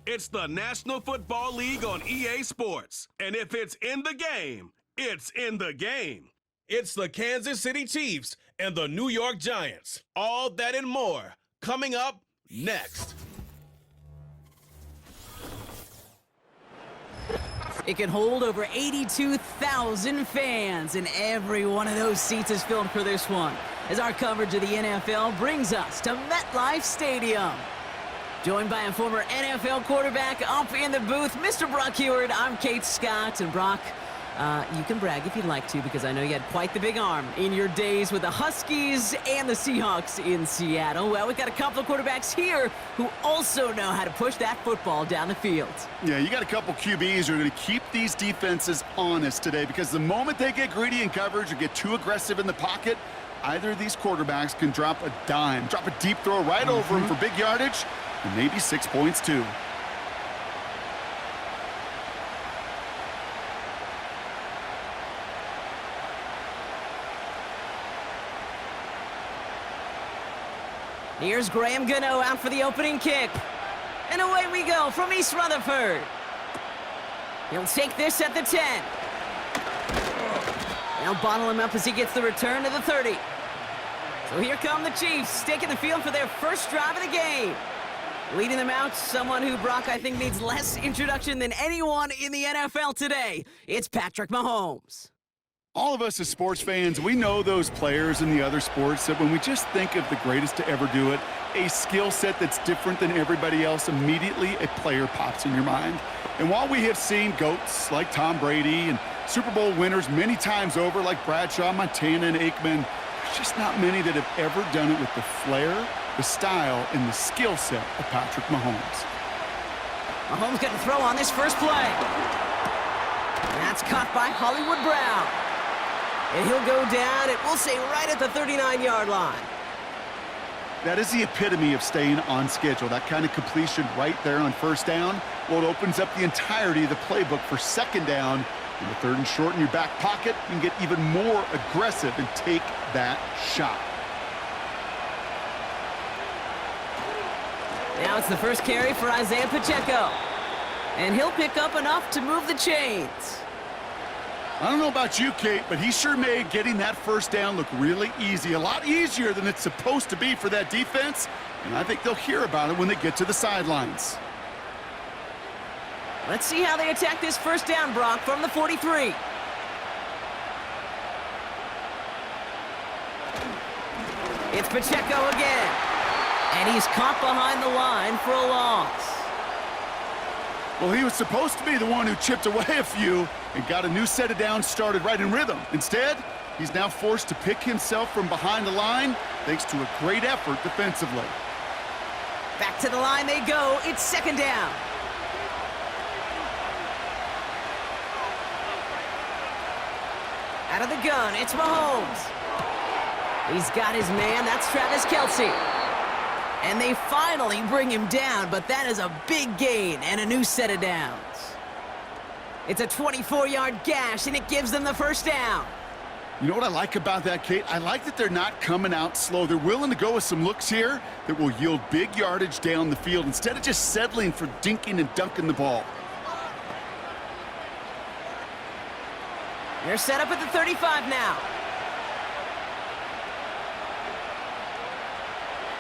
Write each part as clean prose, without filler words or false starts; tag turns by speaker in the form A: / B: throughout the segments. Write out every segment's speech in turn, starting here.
A: It's the National Football League on EA Sports. And if it's in the game, it's in the game. It's the Kansas City Chiefs and the New York Giants. All that and more coming up next.
B: It can hold over 82,000 fans, and every one of those seats is filled for this one, as our coverage of the NFL brings us to MetLife Stadium. Joined by a former NFL quarterback up in the booth, Mr. Brock Heward. I'm Kate Scott, and Brock, you can brag if you'd like to, because I know you had quite the big arm in your days with the Huskies and the Seahawks in Seattle. Well, we've got a couple of quarterbacks here who also know how to push that football down the field.
C: Yeah, you got a couple QBs who are going to keep these defenses honest today, because the moment they get greedy in coverage or get too aggressive in the pocket, either of these quarterbacks can drop a dime, drop a deep throw right over him for big yardage, and maybe 6 points too.
B: Here's Graham Gano out for the opening kick. And away we go from East Rutherford. He'll take this at the 10. They'll bottle him up as he gets the return to the 30. So here come the Chiefs, taking the field for their first drive of the game. Leading them out, someone who, Brock, I think needs less introduction than anyone in the NFL today. It's Patrick Mahomes.
C: All of us as sports fans, we know those players in the other sports that when we just think of the greatest to ever do it, a skill set that's different than everybody else, immediately a player pops in your mind. And while we have seen GOATs like Tom Brady and Super Bowl winners many times over like Bradshaw, Montana, and Aikman, there's just not many that have ever done it with the flair, the style, and the skill set of Patrick Mahomes.
B: Mahomes getting throw on this first play. That's caught by Hollywood Brown. And he'll go down, and we'll say right at the 39-yard line.
C: That is the epitome of staying on schedule. That kind of completion right there on first down. Well, it opens up the entirety of the playbook for second down. In the third and short in your back pocket, you can get even more aggressive and take that shot.
B: Now it's the first carry for Isaiah Pacheco. And he'll pick up enough to move the chains.
C: I don't know about you, Kate, but he sure made getting that first down look really easy. A lot easier than it's supposed to be for that defense. And I think they'll hear about it when they get to the sidelines.
B: Let's see how they attack this first down, Brock, from the 43. It's Pacheco again. And he's caught behind the line for a loss.
C: Well, he was supposed to be the one who chipped away a few and got a new set of downs started right in rhythm. Instead, he's now forced to pick himself from behind the line thanks to a great effort defensively.
B: Back to the line they go. It's second down. Out of the gun, it's Mahomes. He's got his man. That's Travis Kelce. And they finally bring him down, but that is a big gain and a new set of downs. It's a 24-yard gash, and it gives them the first down.
C: You know what I like about that, Kate? I like that they're not coming out slow. They're willing to go with some looks here that will yield big yardage down the field instead of just settling for dinking and dunking the ball.
B: They're set up at the 35 now.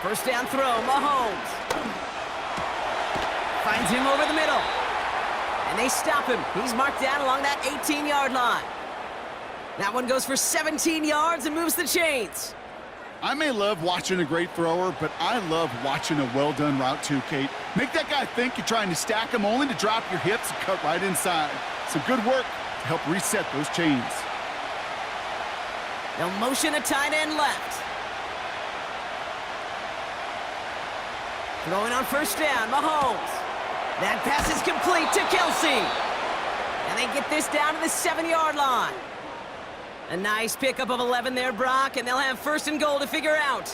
B: First down throw, Mahomes. Finds him over the middle. And they stop him. He's marked down along that 18-yard line. That one goes for 17 yards and moves the chains.
C: I may love watching a great thrower, but I love watching a well-done route too, Kate. Make that guy think you're trying to stack him only to drop your hips and cut right inside. Some good work to help reset those chains.
B: They'll motion a tight end left. Throwing on first down, Mahomes. That pass is complete to Kelce. And they get this down to the 7-yard line. A nice pickup of 11 there, Brock, and they'll have first and goal to figure out.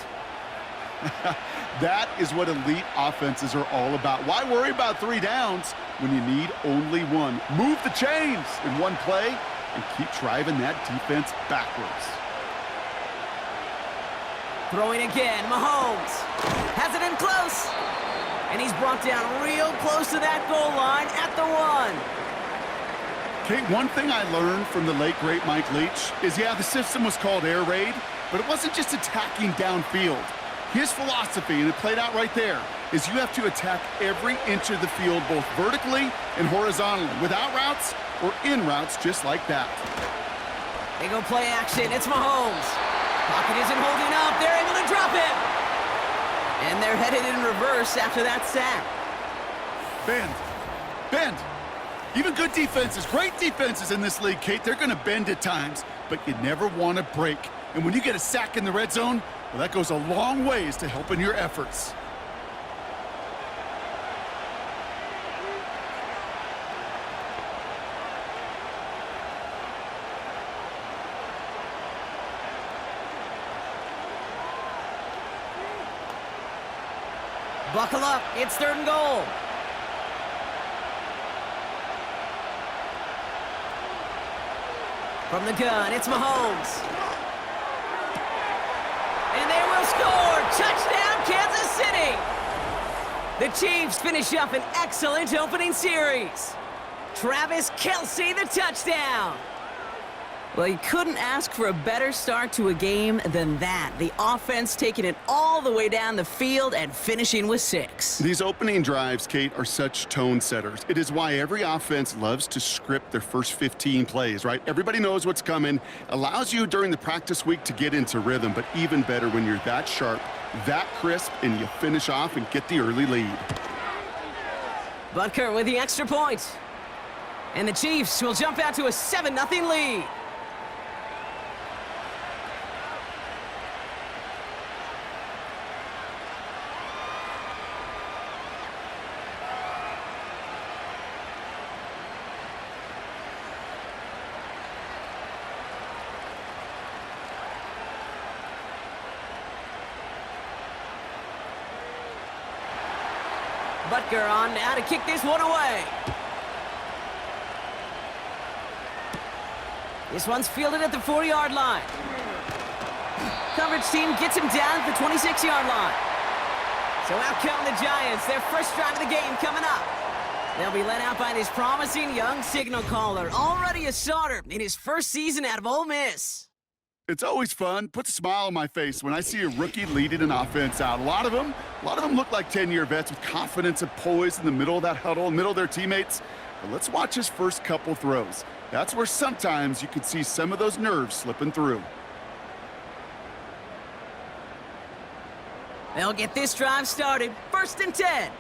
C: That is what elite offenses are all about. Why worry about 3 downs when you need only one? Move the chains in one play and keep driving that defense backwards.
B: Throwing again, Mahomes. Has it in close. And he's brought down real close to that goal line at the 1.
C: Kate, one thing I learned from the late, great Mike Leach is, yeah, the system was called air raid, but it wasn't just attacking downfield. His philosophy, and it played out right there, is you have to attack every inch of the field, both vertically and horizontally, without routes or in routes just like that.
B: They go play action. It's Mahomes. Pocket isn't holding up. They're able to drop it. And they're headed in reverse after that sack.
C: Bend. Bend. Even good defenses, great defenses in this league, Kate, they're going to bend at times, but you never want to break. And when you get a sack in the red zone, well, that goes a long ways to helping your efforts.
B: Buckle up. It's 3rd and goal. From the gun, it's Mahomes. And they will score! Touchdown, Kansas City! The Chiefs finish up an excellent opening series. Travis Kelce, the touchdown! Well, you couldn't ask for a better start to a game than that. The offense taking it all the way down the field and finishing with 6.
C: These opening drives, Kate, are such tone setters. It is why every offense loves to script their first 15 plays, right? Everybody knows what's coming. Allows you during the practice week to get into rhythm, but even better when you're that sharp, that crisp, and you finish off and get the early lead.
B: Butker with the extra point. And the Chiefs will jump out to a 7-0 lead. Butker on now to kick this one away. This one's fielded at the 4-yard line. Coverage team gets him down at the 26-yard line. So out come the Giants. Their first drive of the game coming up. They'll be led out by this promising young signal caller. Already a starter in his first season out of Ole Miss.
C: It's always fun, puts a smile on my face when I see a rookie leading an offense out. A lot of them look like 10-year vets with confidence and poise in the middle of that huddle, in the middle of their teammates. But let's watch his first couple throws. That's where sometimes you could see some of those nerves slipping through.
B: They'll get this drive started. 1st and 10.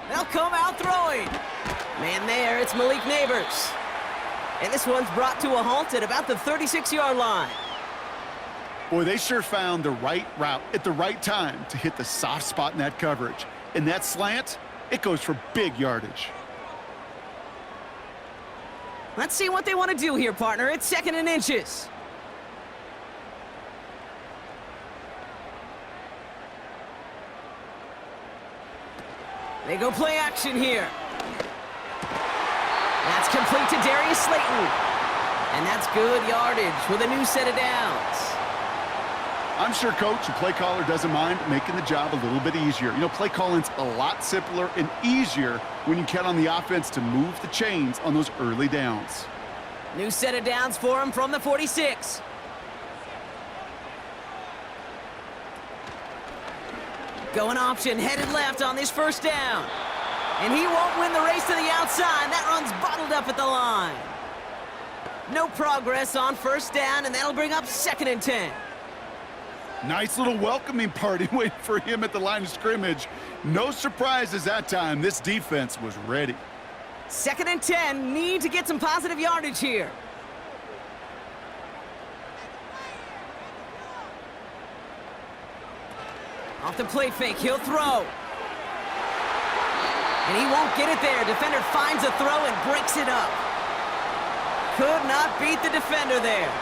B: They'll come out throwing. Man there, it's Malik Neighbors. And this one's brought to a halt at about the 36-yard line.
C: Boy, they sure found the right route at the right time to hit the soft spot in that coverage. And that slant, it goes for big yardage.
B: Let's see what they want to do here, partner. It's 2nd and inches. They go play action here. That's complete to Darius Slayton. And that's good yardage with a new set of downs.
C: I'm sure coach and play caller doesn't mind making the job a little bit easier. You know, play calling's a lot simpler and easier when you count on the offense to move the chains on those early downs.
B: New set of downs for him from the 46. Going option, headed left on this first down. And he won't win the race to the outside. That run's bottled up at the line. No progress on first down, and that'll bring up 2nd and 10.
C: Nice little welcoming party waiting for him at the line of scrimmage. No surprises that time. This defense was ready.
B: 2nd and 10. Need to get some positive yardage here. Off the play fake, he'll throw. And he won't get it there. Defender finds a throw and breaks it up. Could not beat the defender there.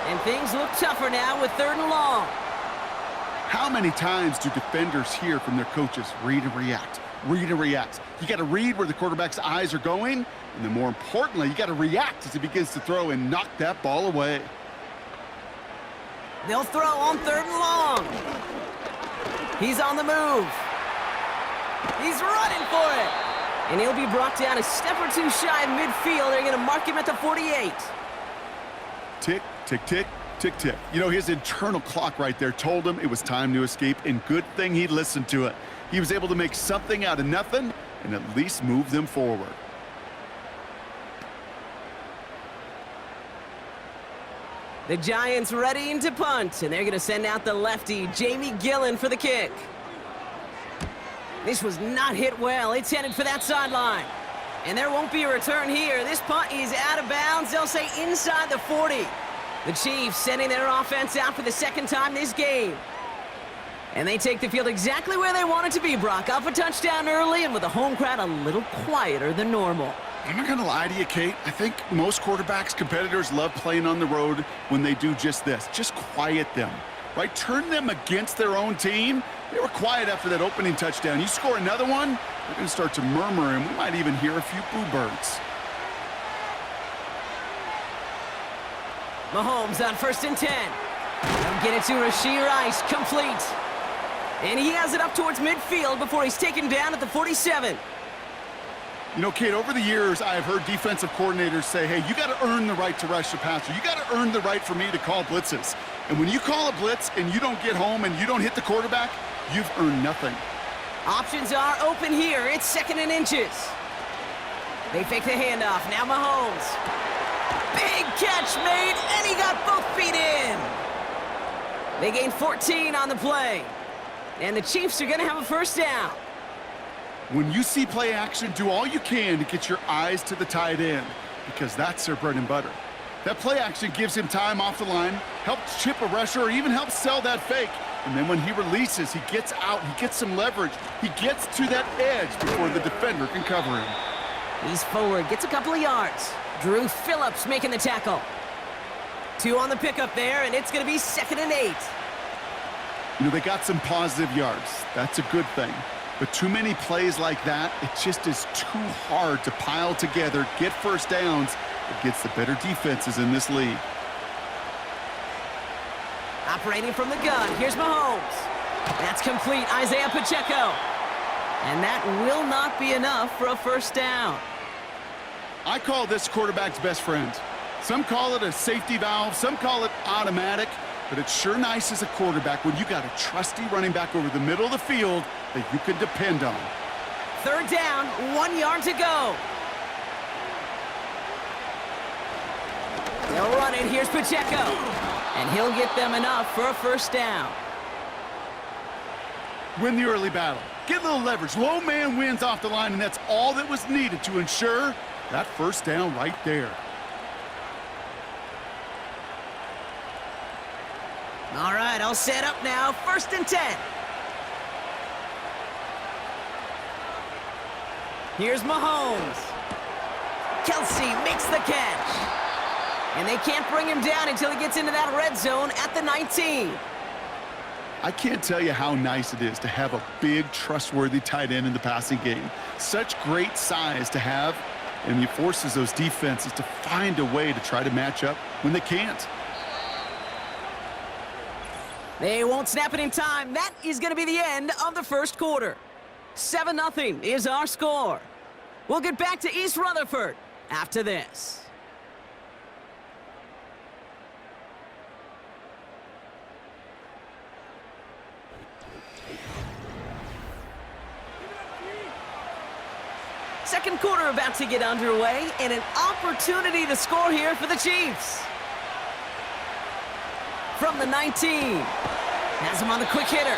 B: And things look tougher now with 3rd and long.
C: How many times do defenders hear from their coaches, read and react, read and react? You got to read where the quarterback's eyes are going, and then more importantly, you got to react as he begins to throw and knock that ball away.
B: They'll throw on 3rd and long. He's on the move. He's running for it. And he'll be brought down a step or two shy of midfield. They're going to mark him at the 48.
C: Tick, tick, tick, tick, tick. You know, his internal clock right there told him it was time to escape, and good thing he listened to it. He was able to make something out of nothing and at least move them forward.
B: The Giants readying to punt, and they're going to send out the lefty, Jamie Gillen, for the kick. This was not hit well. It's headed for that sideline. And there won't be a return here. This punt is out of bounds. They'll say inside the 40. The Chiefs sending their offense out for the 2nd time this game. And they take the field exactly where they want it to be, Brock. Off a touchdown early and with the home crowd a little quieter than normal.
C: I'm not going to lie to you, Kate. I think most quarterbacks, competitors love playing on the road when they do just this. Just quiet them, right? Turn them against their own team. They were quiet after that opening touchdown. You score another one, they're going to start to murmur, and we might even hear a few boo birds.
B: Mahomes on 1st and 10. They'll get it to Rashee Rice, complete. And he has it up towards midfield before he's taken down at the 47.
C: You know, Kate, over the years, I have heard defensive coordinators say, hey, you got to earn the right to rush the passer. You got to earn the right for me to call blitzes. And when you call a blitz and you don't get home and you don't hit the quarterback, you've earned nothing.
B: Options are open here. It's 2nd and inches. They fake the handoff. Now Mahomes. Big catch made, and he got both feet in. They gain 14 on the play. And the Chiefs are going to have a 1st down.
C: When you see play action, do all you can to get your eyes to the tight end, because that's their bread and butter. That play action gives him time off the line, helps chip a rusher, or even helps sell that fake. And then when he releases, he gets out, he gets some leverage. He gets to that edge before the defender can cover him.
B: He's forward, gets a couple of yards. Drew Phillips making the tackle. 2 on the pickup there, and it's going to be 2nd and 8.
C: You know, they got some positive yards. That's a good thing. But too many plays like that, it just is too hard to pile together, get 1st downs against the better defenses in this league.
B: Operating from the gun, here's Mahomes. That's complete, Isaiah Pacheco. And that will not be enough for a 1st down.
C: I call this quarterback's best friend. Some call it a safety valve, some call it automatic, but it's sure nice as a quarterback when you got a trusty running back over the middle of the field that you can depend on.
B: 3rd down, 1 yard to go. They'll run it, here's Pacheco. And he'll get them enough for a 1st down.
C: Win the early battle. Get a little leverage. Low man wins off the line, and that's all that was needed to ensure that 1st down right there.
B: All right, I'll set up now. 1st and 10. Here's Mahomes. Kelsey makes the catch. And they can't bring him down until he gets into that red zone at the 19.
C: I can't tell you how nice it is to have a big, trustworthy tight end in the passing game. Such great size to have, and he forces those defenses to find a way to try to match up when they can't.
B: They won't snap it in time. That is going to be the end of the 1st quarter. 7-0 is our score. We'll get back to East Rutherford after this. Second quarter about to get underway, and an opportunity to score here for the Chiefs. From the 19. Has him on the quick hitter.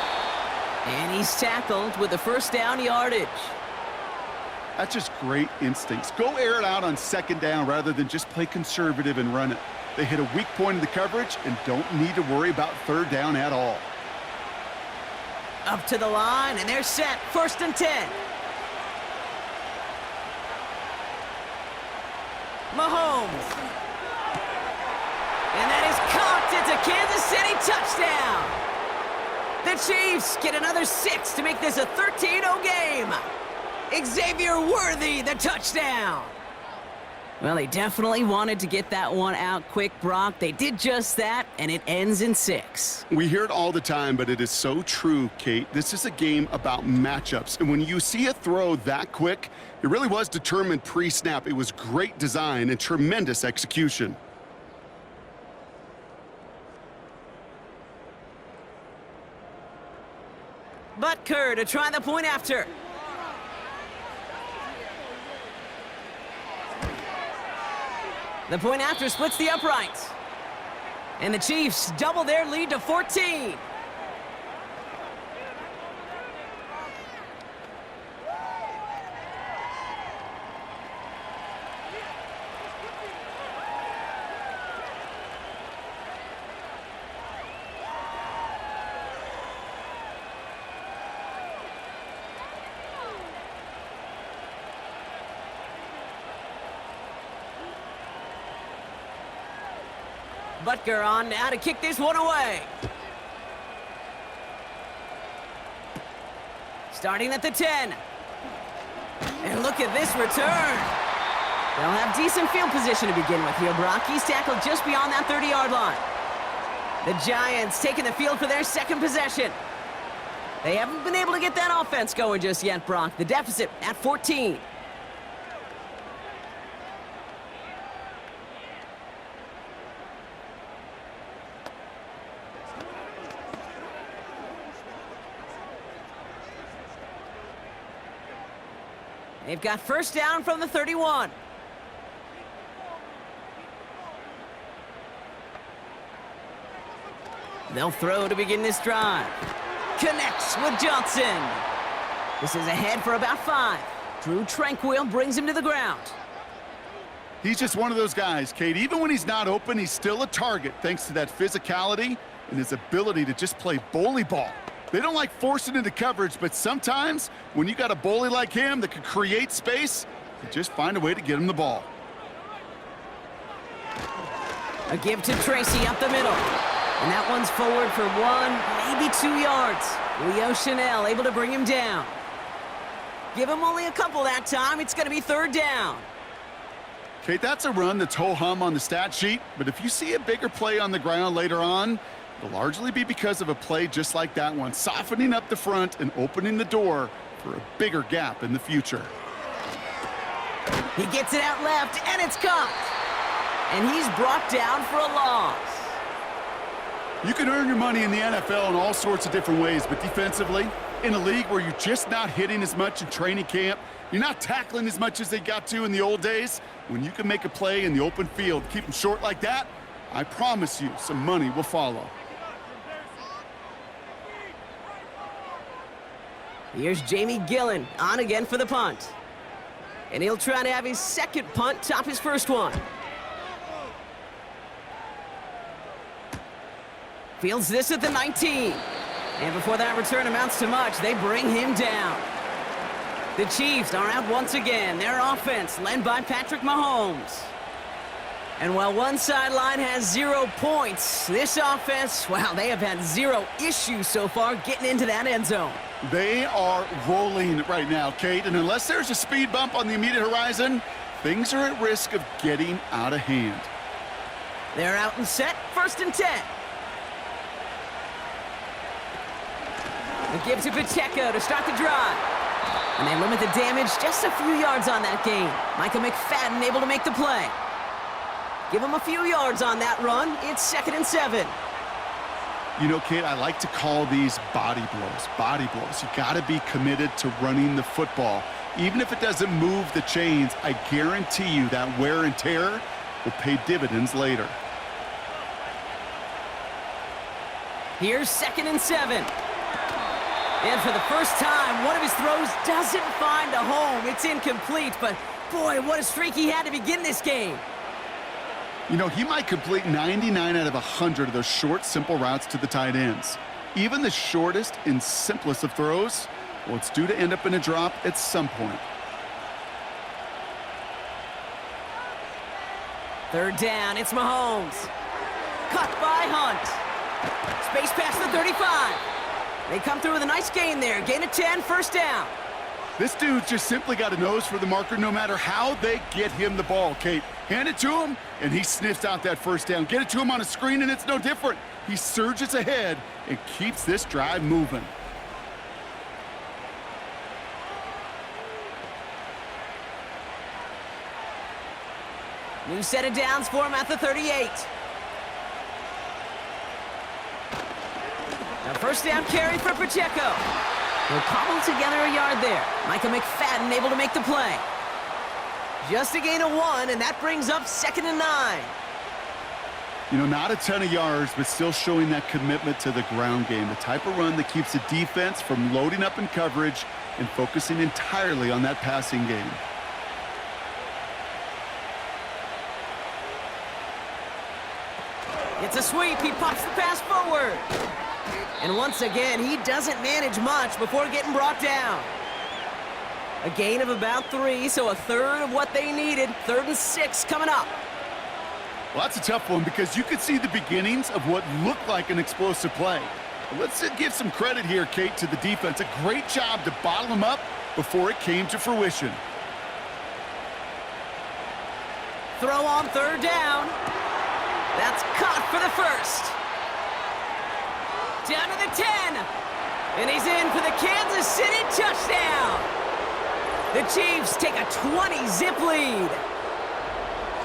B: And he's tackled with the 1st down yardage.
C: That's just great instincts. Go air it out on 2nd down rather than just play conservative and run it. They hit a weak point in the coverage and don't need to worry about 3rd down at all.
B: Up to the line, and they're set. 1st and 10. Mahomes. And that is caught. It's a Kansas City touchdown. The Chiefs get another 6 to make this a 13-0 game. Xavier Worthy, the touchdown. Well, they definitely wanted to get that one out quick, Brock. They did just that, and it ends in 6.
C: We hear it all the time, but it is so true, Kate. This is a game about matchups, and when you see a throw that quick, it really was determined pre-snap. It was great design and tremendous execution.
B: Butker to try the point after. The point after splits the uprights. And the Chiefs double their lead to 14. Butker on now to kick this one away. Starting at the 10. And look at this return. They'll have decent field position to begin with here, Brock. He's tackled just beyond that 30-yard line. The Giants taking the field for their second possession. They haven't been able to get that offense going just yet, Brock. The deficit at 14. They've got first down from the 31. They'll throw to begin this drive. Connects with Jaxson. This is ahead for about 5. Drew Tranquil brings him to the ground.
C: He's just one of those guys, Kate. Even when he's not open, he's still a target thanks to that physicality and his ability to just play bully ball. They don't like forcing into coverage, but sometimes when you got a bully like him that can create space, you just find a way to get him the ball.
B: A give to Tracy up the middle. And that one's forward for 1, maybe 2 yards. Leo Chanel able to bring him down. Give him only a couple that time. It's going to be third down.
C: Kate, that's a run that's ho-hum on the stat sheet, but if you see a bigger play on the ground later on, it'll largely be because of a play just like that one, softening up the front and opening the door for a bigger gap in the future.
B: He gets it out left, and it's caught. And he's brought down for a loss.
C: You can earn your money in the NFL in all sorts of different ways, but defensively, in a league where you're just not hitting as much in training camp, you're not tackling as much as they got to in the old days, when you can make a play in the open field, keep them short like that, I promise you some money will follow.
B: Here's Jamie Gillen on again for the punt. And he'll try to have his second punt top his first one. Fields this at the 19. And before that return amounts to much, they bring him down. The Chiefs are out once again. Their offense led by Patrick Mahomes. And while one sideline has 0 points, this offense, wow, they have had 0 issues so far getting into that end zone.
C: They are rolling right now, Kate, and unless there's a speed bump on the immediate horizon, things are at risk of getting out of hand.
B: They're out and set, 1st and 10. The give to Pacheco to start the drive. And they limit the damage just a few yards on that gain. Micah McFadden able to make the play. Give him a few yards on that run. It's 2nd and 7.
C: You know, Kate, I like to call these body blows. Body blows. You got to be committed to running the football. Even if it doesn't move the chains, I guarantee you that wear and tear will pay dividends later.
B: Here's 2nd and 7. And for the first time, one of his throws doesn't find a home. It's incomplete, but boy, what a streak he had to begin this game.
C: You know, he might complete 99 out of 100 of those short, simple routes to the tight ends. Even the shortest and simplest of throws, well, it's due to end up in a drop at some point.
B: 3rd down, it's Mahomes. Cut by Hunt. Space past the 35. They come through with a nice gain there. Gain of 10, 1st down.
C: This dude's just simply got a nose for the marker no matter how they get him the ball, Kate. Hand it to him, and he sniffs out that first down. Get it to him on a screen, and it's no different. He surges ahead and keeps this drive moving.
B: New set of downs for him at the 38. A first down carry for Pacheco. He'll cobble together a yard there. Micah McFadden able to make the play. Just a gain of 1, and that brings up 2nd and 9.
C: You know, not a ton of yards, but still showing that commitment to the ground game. The type of run that keeps the defense from loading up in coverage and focusing entirely on that passing game.
B: It's a sweep. He pops the pass forward. And once again, he doesn't manage much before getting brought down. A gain of about 3, so a third of what they needed. 3rd and 6 coming up.
C: Well, that's a tough one because you could see the beginnings of what looked like an explosive play. Let's give some credit here, Kate, to the defense. A great job to bottle them up before it came to fruition.
B: Throw on 3rd down. That's caught for the first. Down to the 10. And he's in for the Kansas City touchdown. The Chiefs take a 20-zip lead.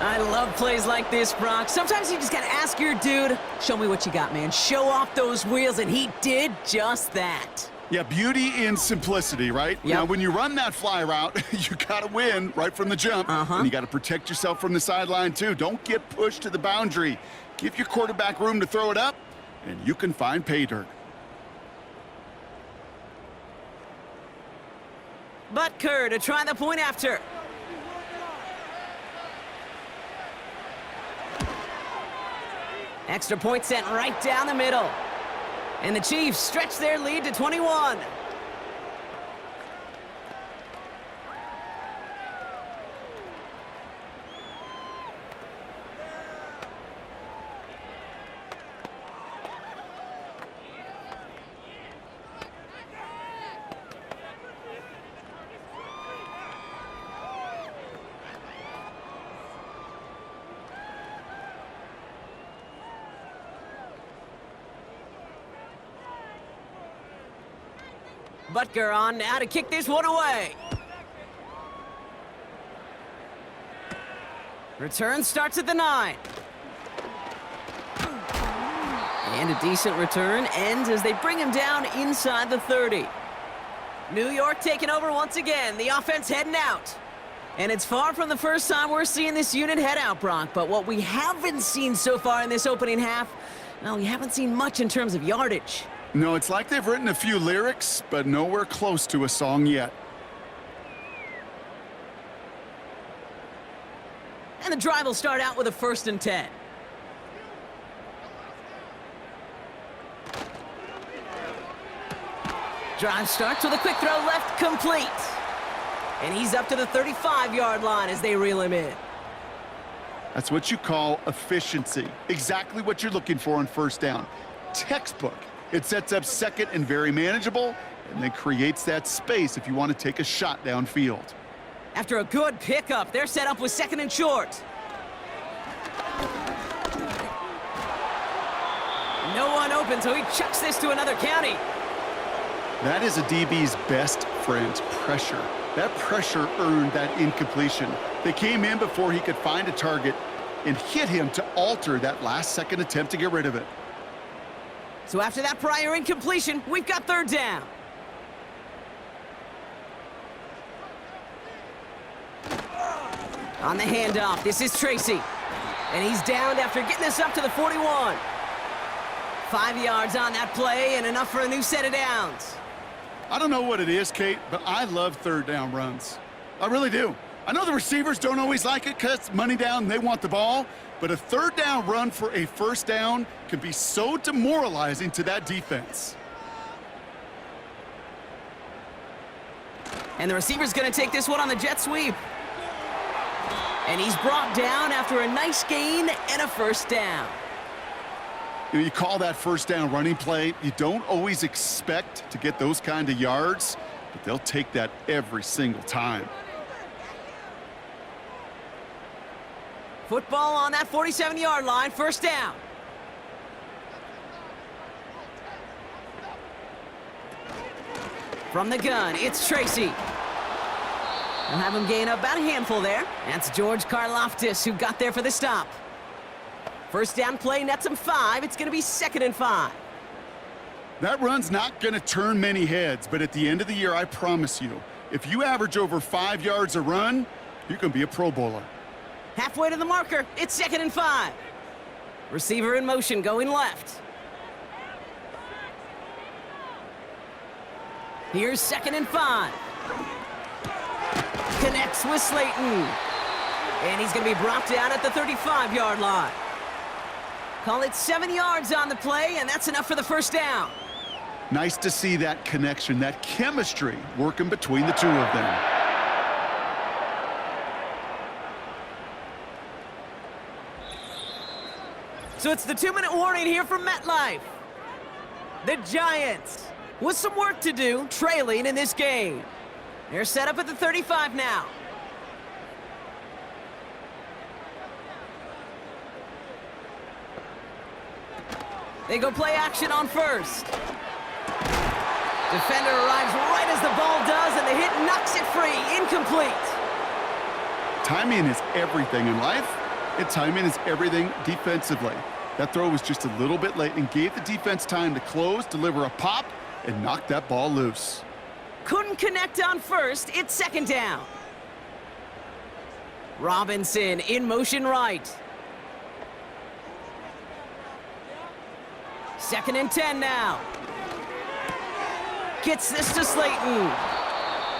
B: I love plays like this, Brock. Sometimes you just got to ask your dude, show me what you got, man. Show off those wheels, and he did just that.
C: Yeah, beauty in simplicity, right?
B: Yep.
C: Now, when you run that fly route, you got to win right from the jump. And you got to protect yourself from the sideline, too. Don't get pushed to the boundary. Give your quarterback room to throw it up, and you can find pay dirt.
B: Butker to try the point after. Extra point sent right down the middle. And the Chiefs stretch their lead to 21. Butker on now to kick this one away. Return starts at the 9. And a decent return ends as they bring him down inside the 30. New York taking over once again. The offense heading out. And it's far from the first time we're seeing this unit head out, Brock. But what we haven't seen so far in this opening half, well, we haven't seen much in terms of yardage.
C: No, it's like they've written a few lyrics, but nowhere close to a song yet.
B: And the drive will start out with a 1st and 10. Drive starts with a quick throw left, complete. And he's up to the 35-yard line as they reel him in.
C: That's what you call efficiency. Exactly what you're looking for on 1st down. Textbook. It sets up 2nd and very manageable, and then creates that space if you want to take a shot downfield.
B: After a good pickup, they're set up with 2nd and short. No one open, so he chucks this to another county.
C: That is a DB's best friend, pressure. That pressure earned that incompletion. They came in before he could find a target and hit him to alter that last-second attempt to get rid of it.
B: So after that prior incompletion, we've got 3rd down. On the handoff, this is Tracy. And he's downed after getting us up to the 41. 5 yards on that play and enough for a new set of downs.
C: I don't know what it is, Kate, but I love 3rd down runs. I really do. I know the receivers don't always like it because it's money down and they want the ball, but a 3rd down run for a 1st down can be so demoralizing to that defense.
B: And the receiver's going to take this one on the jet sweep. And he's brought down after a nice gain and a 1st down.
C: You call that 1st down running play. You don't always expect to get those kind of yards, but they'll take that every single time.
B: Football on that 47-yard line, first down. From the gun, it's Tracy. We'll have him gain about a handful there. That's George Karlaftis who got there for the stop. First down play nets him 5. It's going to be 2nd and 5.
C: That run's not going to turn many heads, but at the end of the year, I promise you, if you average over 5 yards a run, you're going to be a Pro Bowler.
B: Halfway to the marker, it's 2nd and 5. Receiver in motion, going left. Here's 2nd and 5. Connects with Slayton. And he's going to be brought down at the 35-yard line. Call it 7 yards on the play, and that's enough for the first down.
C: Nice to see that connection, that chemistry working between the two of them.
B: So it's the 2-minute warning here from MetLife. The Giants, with some work to do, trailing in this game. They're set up at the 35 now. They go play action on first. Defender arrives right as the ball does, and the hit knocks it free. Incomplete.
C: Timing is everything in life, and timing is everything defensively. That throw was just a little bit late and gave the defense time to close, deliver a pop, and knock that ball loose.
B: Couldn't connect on first. It's 2nd down. Robinson in motion right. 2nd and 10 now. Gets this to Slayton.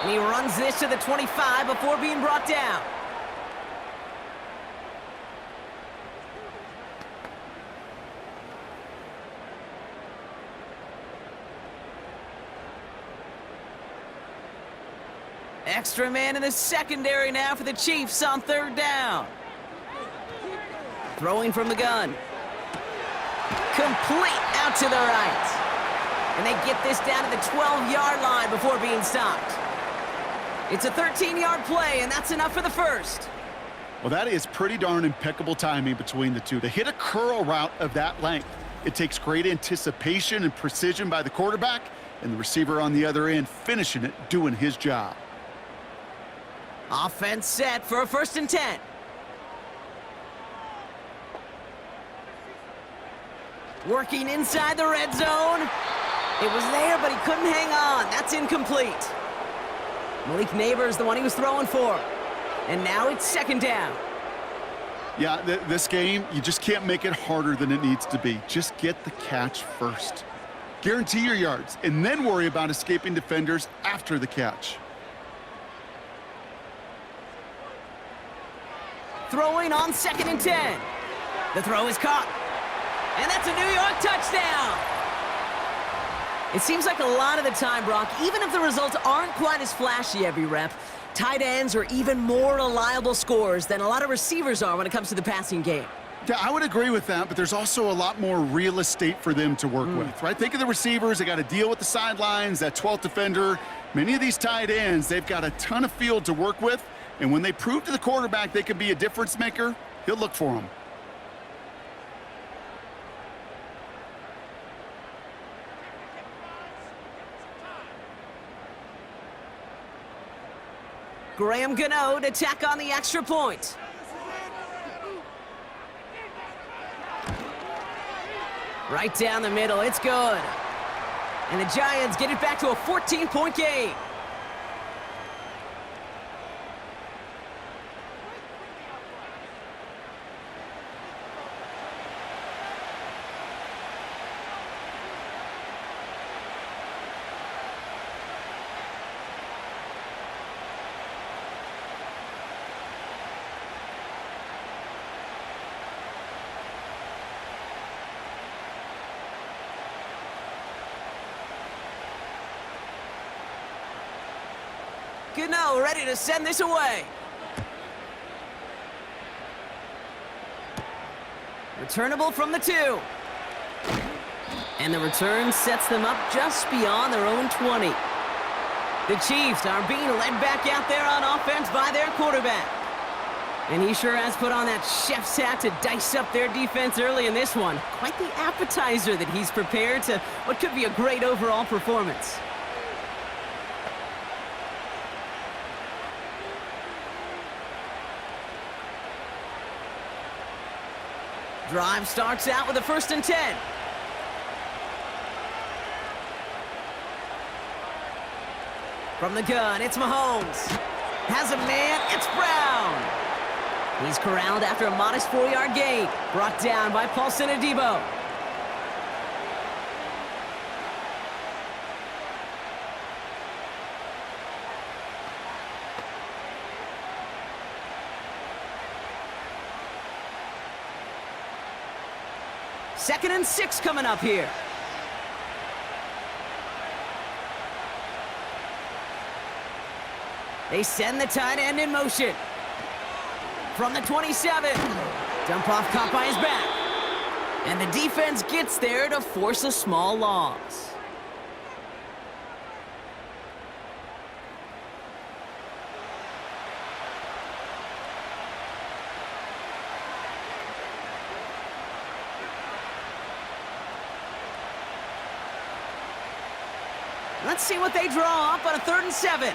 B: And he runs this to the 25 before being brought down. Extra man in the secondary now for the Chiefs on 3rd down. Throwing from the gun. Complete out to the right. And they get this down to the 12-yard line before being stopped. It's a 13-yard play, and that's enough for the first.
C: Well, that is pretty darn impeccable timing between the two. To hit a curl route of that length, it takes great anticipation and precision by the quarterback, and the receiver on the other end finishing it, doing his job.
B: Offense set for a 1st and 10. Working inside the red zone. It was there, but he couldn't hang on. That's incomplete. Malik Neighbors, the one he was throwing for. And now it's 2nd down.
C: Yeah, this game, you just can't make it harder than it needs to be. Just get the catch first. Guarantee your yards, and then worry about escaping defenders after the catch.
B: Throwing on 2nd and 10. The throw is caught. And that's a New York touchdown. It seems like a lot of the time, Brock, even if the results aren't quite as flashy every rep, tight ends are even more reliable scorers than a lot of receivers are when it comes to the passing game.
C: Yeah, I would agree with that, but there's also a lot more real estate for them to work with, right? Think of the receivers. They got to deal with the sidelines, that 12th defender. Many of these tight ends, they've got a ton of field to work with, and when they prove to the quarterback they can be a difference maker, he'll look for them.
B: Graham Gano to tack on the extra point. Right down the middle, it's good. And the Giants get it back to a 14-point game. Gano ready to send this away. Returnable from the 2. And the return sets them up just beyond their own 20. The Chiefs are being led back out there on offense by their quarterback. And he sure has put on that chef's hat to dice up their defense early in this one. Quite the appetizer that he's prepared to what could be a great overall performance. Drive starts out with a 1st and 10. From the gun, it's Mahomes. Has a man, it's Brown. He's corralled after a modest 4-yard gain. Brought down by Paulson Adebo. Second and 6 coming up here. They send the tight end in motion. From the 27. Dump off caught by his back. And the defense gets there to force a small loss. Let's see what they draw up on a 3rd and 7.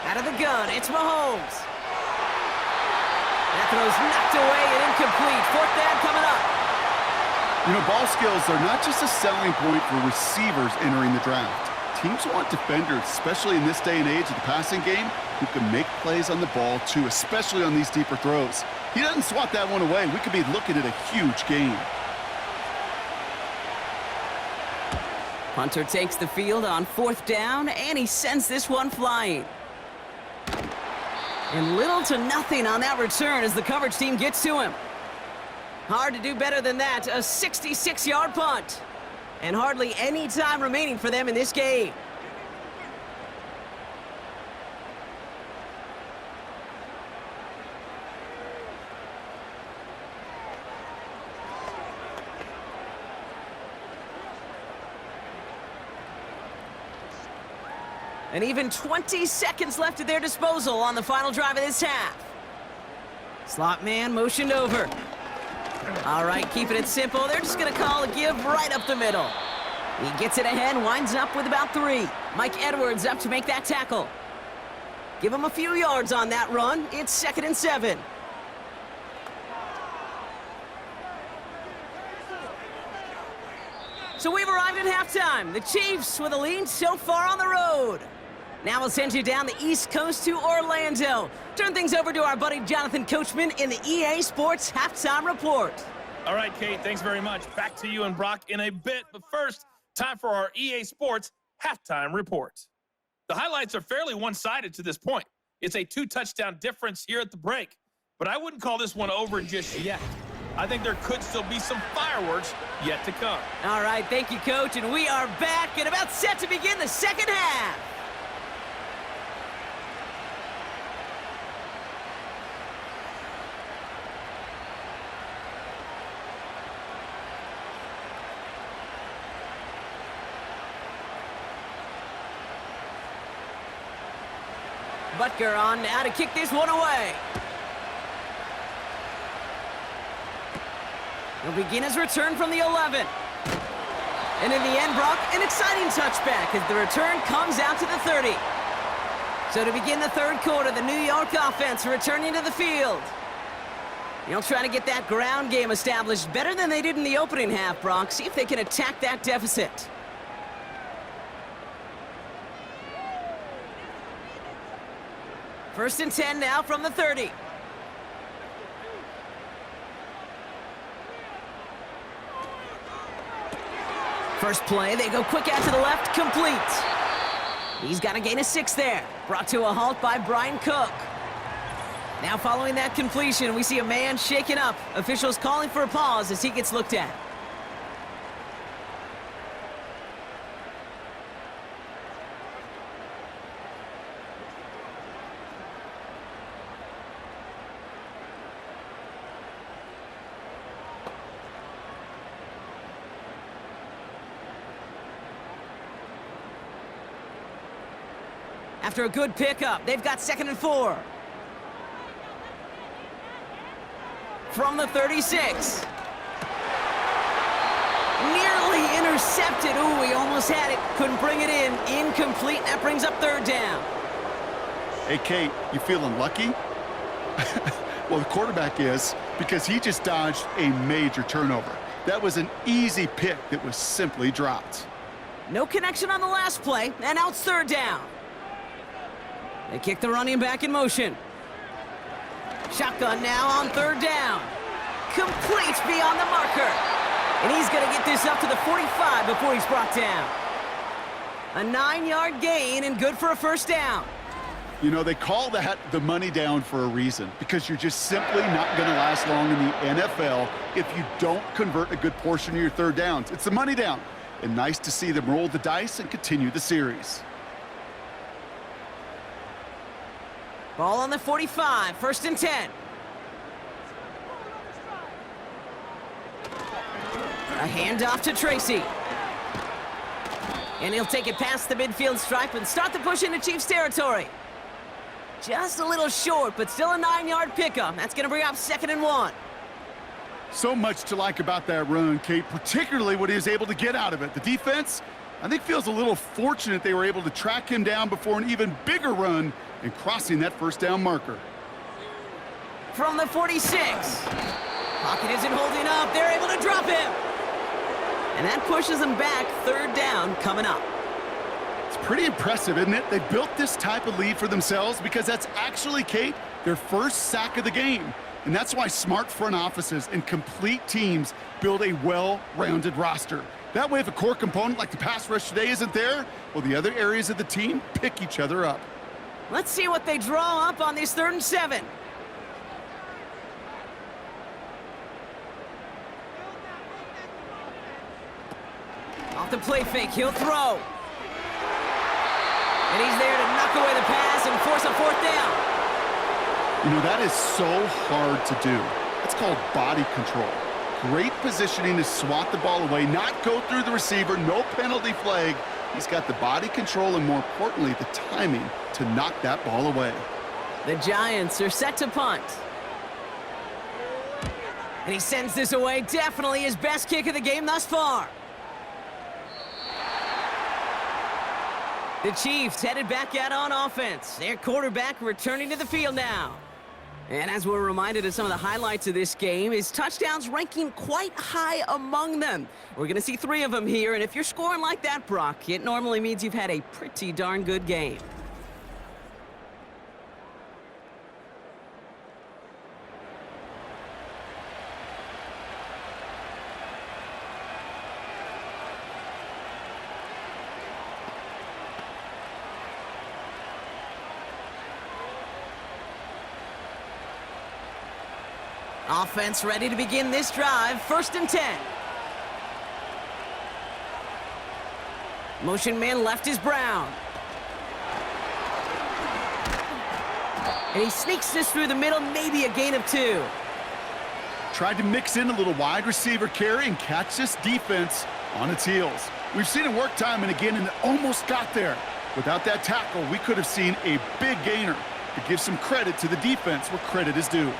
B: Out of the gun, it's Mahomes. That throw's knocked away and incomplete. 4th down coming up.
C: You know, ball skills are not just a selling point for receivers entering the draft. Teams want defenders, especially in this day and age of the passing game, who can make plays on the ball too, especially on these deeper throws. He doesn't swat that one away. We could be looking at a huge gain.
B: Hunter takes the field on 4th down, and he sends this one flying. And little to nothing on that return as the coverage team gets to him. Hard to do better than that, a 66-yard punt. And hardly any time remaining for them in this game. And even 20 seconds left at their disposal on the final drive of this half. Slot man motioned over. All right, keeping it simple. They're just going to call a give right up the middle. He gets it ahead, winds up with about 3. Mike Edwards up to make that tackle. Give him a few yards on that run. It's 2nd and 7. So we've arrived at halftime. The Chiefs with a lead so far on the road. Now we'll send you down the East Coast to Orlando. Turn things over to our buddy Jonathan Coachman in the EA Sports Halftime Report.
D: All right, Kate, thanks very much. Back to you and Brock in a bit. But first, time for our EA Sports Halftime Report. The highlights are fairly one-sided to this point. It's a 2-touchdown difference here at the break. But I wouldn't call this one over just yet. I think there could still be some fireworks yet to come.
B: All right, thank you, Coach. And we are back and about set to begin the second half. Butker on now to kick this one away. He'll begin his return from the 11. And in the end, Brock, an exciting touchback as the return comes out to the 30. So to begin the 3rd quarter, the New York offense returning to the field. They'll try to get that ground game established better than they did in the opening half, Brock. See if they can attack that deficit. First and 10 now from the 30. First play, they go quick out to the left, complete. He's got a gain of 6 there. Brought to a halt by Brian Cook. Now following that completion, we see a man shaken up. Officials calling for a pause as he gets looked at. After a good pickup, they've got 2nd and 4. From the 36. Nearly intercepted. Ooh, he almost had it. Couldn't bring it in. Incomplete. That brings up 3rd down.
C: Hey, Kate, you feeling lucky? Well, the quarterback is, because he just dodged a major turnover. That was an easy pick that was simply dropped.
B: No connection on the last play, and now it's 3rd down. They kick the running back in motion. Shotgun now on 3rd down. Completes beyond the marker. And he's going to get this up to the 45 before he's brought down. A 9-yard gain and good for a 1st down.
C: You know, they call that the money down for a reason, because you're just simply not going to last long in the NFL if you don't convert a good portion of your 3rd downs. It's the money down. And nice to see them roll the dice and continue the series.
B: Ball on the 45, 1st and 10. A handoff to Tracy. And he'll take it past the midfield stripe and start the push into Chiefs territory. Just a little short, but still a 9-yard pickup. That's going to bring up 2nd and 1.
C: So much to like about that run, Kate, particularly what he was able to get out of it. The defense, I think, feels a little fortunate they were able to track him down before an even bigger run and crossing that 1st down marker.
B: From the 46. Pocket isn't holding up. They're able to drop him. And that pushes them back. 3rd down coming up.
C: It's pretty impressive, isn't it? They built this type of lead for themselves because that's actually, Kate, their 1st sack of the game. And that's why smart front offices and complete teams build a well-rounded roster. That way, if a core component like the pass rush today isn't there, well, the other areas of the team pick each other up.
B: Let's see what they draw up on this 3rd and 7. Off the play fake, he'll throw. And he's there to knock away the pass and force a 4th down.
C: You know, that is so hard to do. It's called body control. Great positioning to swat the ball away, not go through the receiver, no penalty flag. He's got the body control and, more importantly, the timing to knock that ball away.
B: The Giants are set to punt. And he sends this away. Definitely his best kick of the game thus far. The Chiefs headed back out on offense. Their quarterback returning to the field now. And as we're reminded of some of the highlights of this game, his touchdowns ranking quite high among them. We're going to see 3 of them here, and if you're scoring like that, Brock, it normally means you've had a pretty darn good game. Offense ready to begin this drive. 1st and 10. Motion man left is Brown. And he sneaks this through the middle, maybe a gain of 2.
C: Tried to mix in a little wide receiver carry and catch this defense on its heels. We've seen it work time and again, and it almost got there. Without that tackle, we could have seen a big gainer. To give some credit to the defense where credit is due.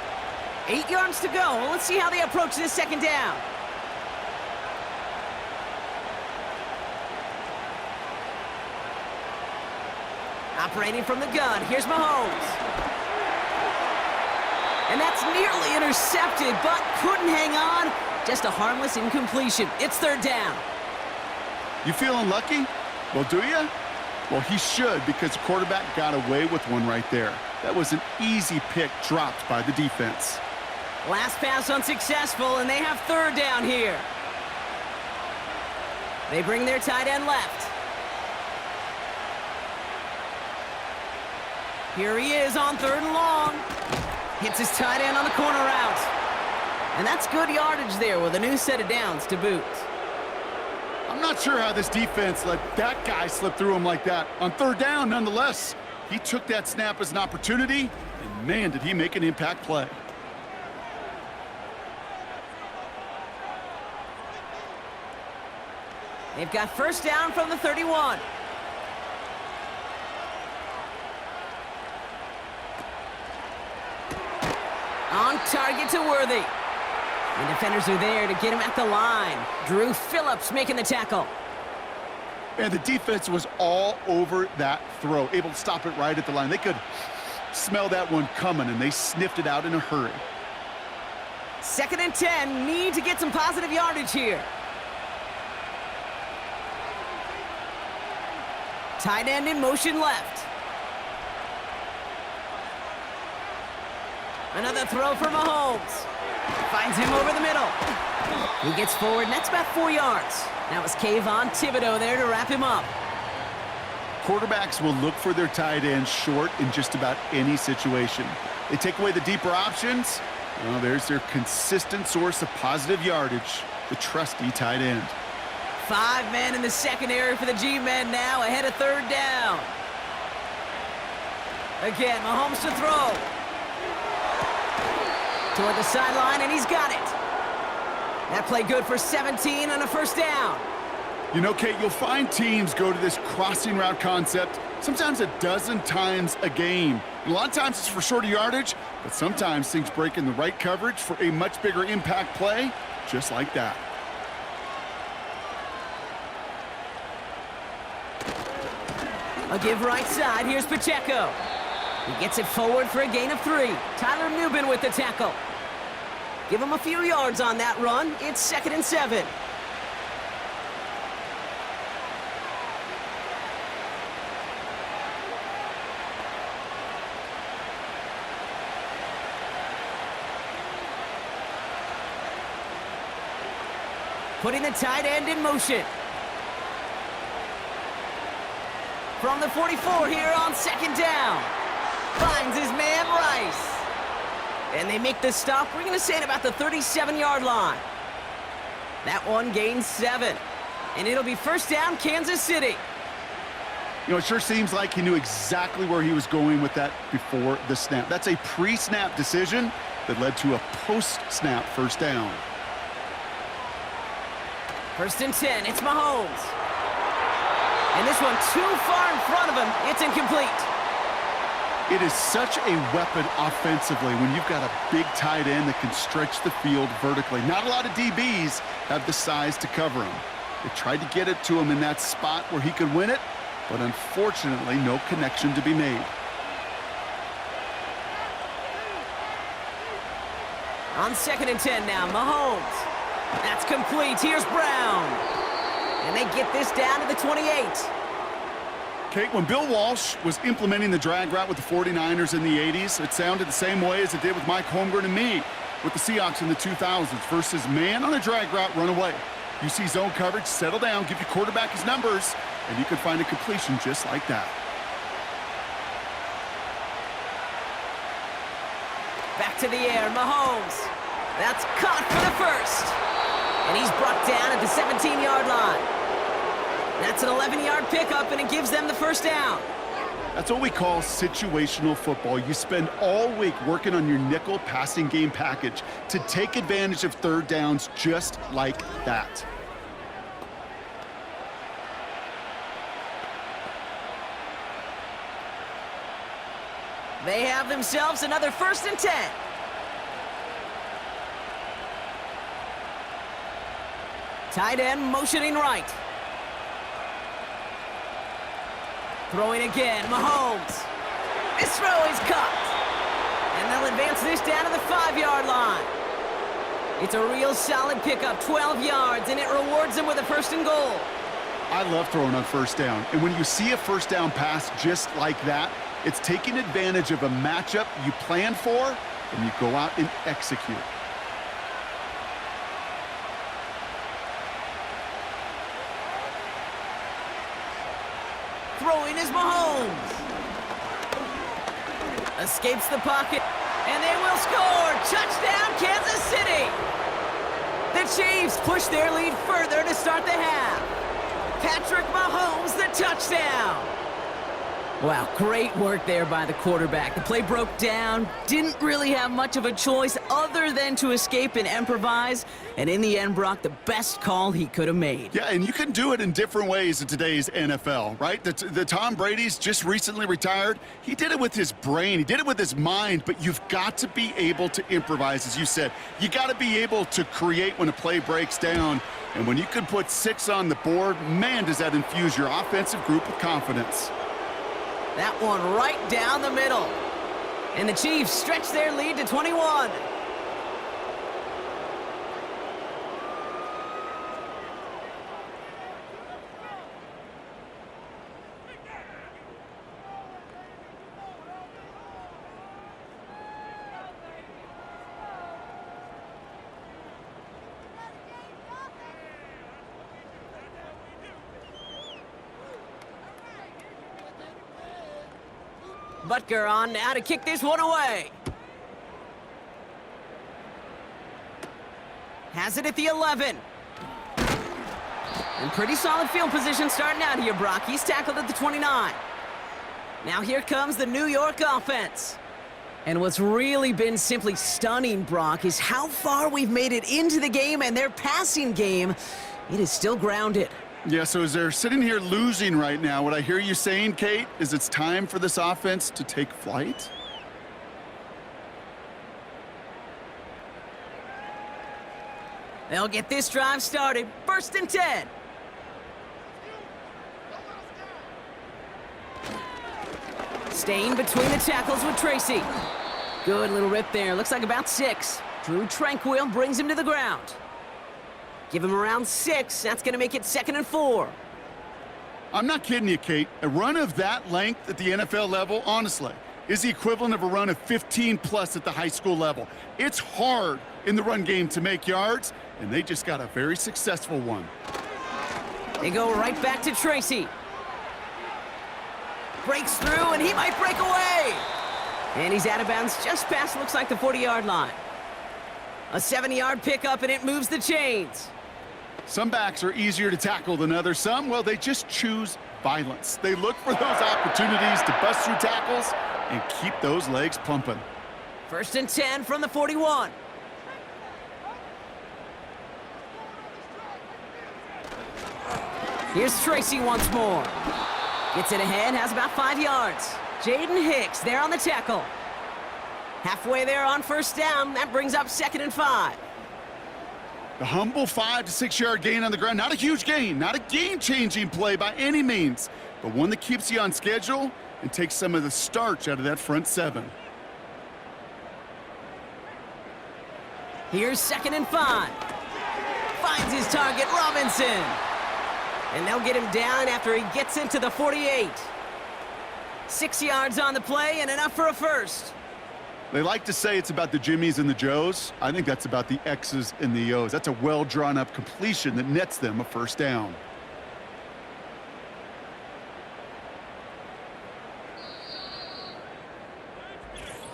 B: 8 yards to go. Let's see how they approach this 2nd down. Operating from the gun, here's Mahomes. And that's nearly intercepted, but couldn't hang on. Just a harmless incompletion. It's 3rd down.
C: You feeling lucky? Well, do you? Well, he should, because the quarterback got away with one right there. That was an easy pick dropped by the defense.
B: Last pass unsuccessful, and they have 3rd down here. They bring their tight end left. Here he is on 3rd and long. Hits his tight end on the corner route. And that's good yardage there with a new set of downs to boot.
C: I'm not sure how this defense let that guy slip through him like that. On 3rd down, nonetheless, he took that snap as an opportunity, and man, did he make an impact play.
B: They've got 1st down from the 31. On target to Worthy. And defenders are there to get him at the line. Drew Phillips making the tackle.
C: And the defense was all over that throw, able to stop it right at the line. They could smell that one coming, and they sniffed it out in a hurry.
B: 2nd and 10, need to get some positive yardage here. Tight end in motion left. Another throw for Mahomes. Finds him over the middle. He gets forward, and that's about 4 yards. That was Kayvon Thibodeau there to wrap him up.
C: Quarterbacks will look for their tight end short in just about any situation. They take away the deeper options. Well, there's their consistent source of positive yardage, the trusty tight end.
B: 5 men in the secondary for the G-men now, ahead of 3rd down. Again, Mahomes to throw. Toward the sideline, and he's got it. That play good for 17 on a 1st down.
C: You know, Kate, you'll find teams go to this crossing route concept sometimes a dozen times a game. And a lot of times it's for shorter yardage, but sometimes things break in the right coverage for a much bigger impact play, just like that.
B: A give right side, here's Pacheco. He gets it forward for a gain of 3. Tyler Nubin with the tackle. Give him a few yards on that run. It's 2nd and 7. Putting the tight end in motion. From the 44 here on 2nd down. Finds his man Rice. And they make the stop, we're going to say, at about the 37-yard line. That one gains 7. And it'll be 1st down, Kansas City.
C: You know, it sure seems like he knew exactly where he was going with that before the snap. That's a pre-snap decision that led to a post-snap 1st down.
B: 1st and 10, it's Mahomes. And this one too far in front of him, it's incomplete.
C: It is such a weapon offensively when you've got a big tight end that can stretch the field vertically. Not a lot of DBs have the size to cover him. They tried to get it to him in that spot where he could win it, but unfortunately, no connection to be made.
B: On 2nd and 10 now, Mahomes. That's complete. Here's Brown. And they get this down to the 28.
C: Kate, when Bill Walsh was implementing the drag route with the 49ers in the 80s, it sounded the same way as it did with Mike Holmgren and me with the Seahawks in the 2000s versus man on a drag route, run away. You see zone coverage, settle down, give your quarterback his numbers, and you could find a completion just like that.
B: Back to the air, Mahomes. That's caught for the 1st. And he's brought down at the 17-yard line. That's an 11-yard pickup, and it gives them the 1st down.
C: That's what we call situational football. You spend all week working on your nickel passing game package to take advantage of 3rd downs just like that.
B: They have themselves another 1st and 10. Tight end motioning right. Throwing again, Mahomes. This throw is caught. And they'll advance this down to the 5-yard line. It's a real solid pickup, 12 yards, and it rewards them with a 1st and goal.
C: I love throwing on 1st down. And when you see a 1st down pass just like that, it's taking advantage of a matchup you plan for, and you go out and execute.
B: Throwing is Mahomes. Escapes the pocket, and they will score. Touchdown, Kansas City. The Chiefs push their lead further to start the half. Patrick Mahomes, the touchdown. Wow, great work there by the quarterback. The play broke down, didn't really have much of a choice other than to escape and improvise, and in the end, Brock, the best call he could have made.
C: Yeah, and you can do it in different ways in today's NFL, right? The Tom Brady's just recently retired. He did it with his brain. He did it with his mind, but you've got to be able to improvise, as you said. You got to be able to create when a play breaks down, and when you can put 6 on the board, man, does that infuse your offensive group with confidence.
B: That one right down the middle. And the Chiefs stretch their lead to 21. Butker on now to kick this one away. Has it at the 11. And pretty solid field position starting out here, Brock. He's tackled at the 29. Now here comes the New York offense. And what's really been simply stunning, Brock, is how far we've made it into the game, and their passing game, it is still grounded.
C: Yeah, so as they're sitting here losing right now, what I hear you saying, Kate, is it's time for this offense to take flight?
B: They'll get this drive started. 1st and 10. Staying between the tackles with Tracy. Good little rip there. Looks like about 6. Drew Tranquil brings him to the ground. Give him around 6. That's going to make it 2nd and 4.
C: I'm not kidding you, Kate. A run of that length at the NFL level, honestly, is the equivalent of a run of 15+ at the high school level. It's hard in the run game to make yards, and they just got a very successful one.
B: They go right back to Tracy. Breaks through, and he might break away. And he's out of bounds just past, looks like, the 40-yard line. A 70-yard pickup, and it moves the chains.
C: Some backs are easier to tackle than others. Some, well, they just choose violence. They look for those opportunities to bust through tackles and keep those legs pumping.
B: 1st and 10 from the 41. Here's Tracy once more. Gets it ahead, has about 5 yards. Jaden Hicks there on the tackle. Halfway there on 1st down. That brings up 2nd and 5.
C: The humble 5 to 6 yard gain on the ground. Not a huge gain, not a game-changing play by any means, but one that keeps you on schedule and takes some of the starch out of that front 7.
B: Here's 2nd and 5. Finds his target, Robinson. And they'll get him down after he gets into the 48. 6 yards on the play and enough for a first.
C: They like to say it's about the Jimmies and the Joes. I think that's about the X's and the O's. That's a well-drawn-up completion that nets them a 1st down.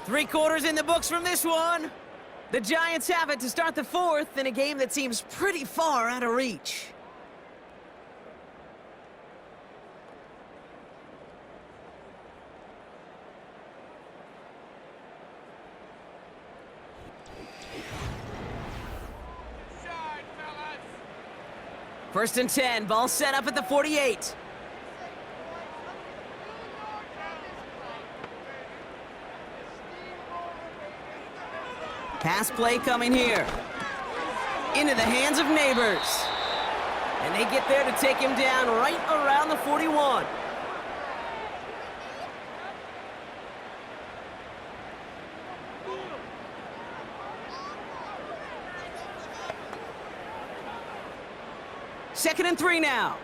B: Three quarters in the books from this one. The Giants have it to start the 4th in a game that seems pretty far out of reach. First and 10, ball set up at the 48. Pass play coming here. Into the hands of Neighbors. And they get there to take him down right around the 41. Second and 3 now.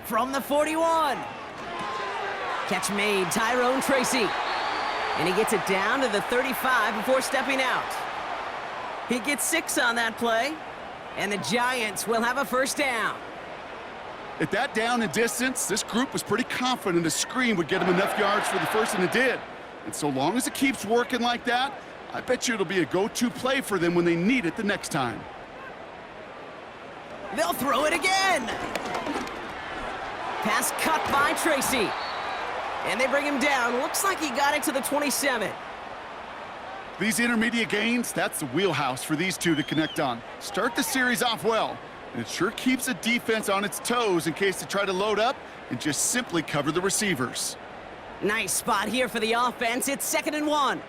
B: From the 41. Catch made, Tyrone Tracy. And he gets it down to the 35 before stepping out. He gets 6 on that play. And the Giants will have a 1st down.
C: At that down and distance, this group was pretty confident a screen would get them enough yards for the 1st, and it did. And so long as it keeps working like that, I bet you it'll be a go-to play for them when they need it the next time.
B: They'll throw it again. Pass cut by Tracy. And they bring him down. Looks like he got it to the 27.
C: These intermediate gains, that's the wheelhouse for these two to connect on. Start the series off well, and it sure keeps the defense on its toes in case they try to load up and just simply cover the receivers.
B: Nice spot here for the offense. It's 2nd and 1.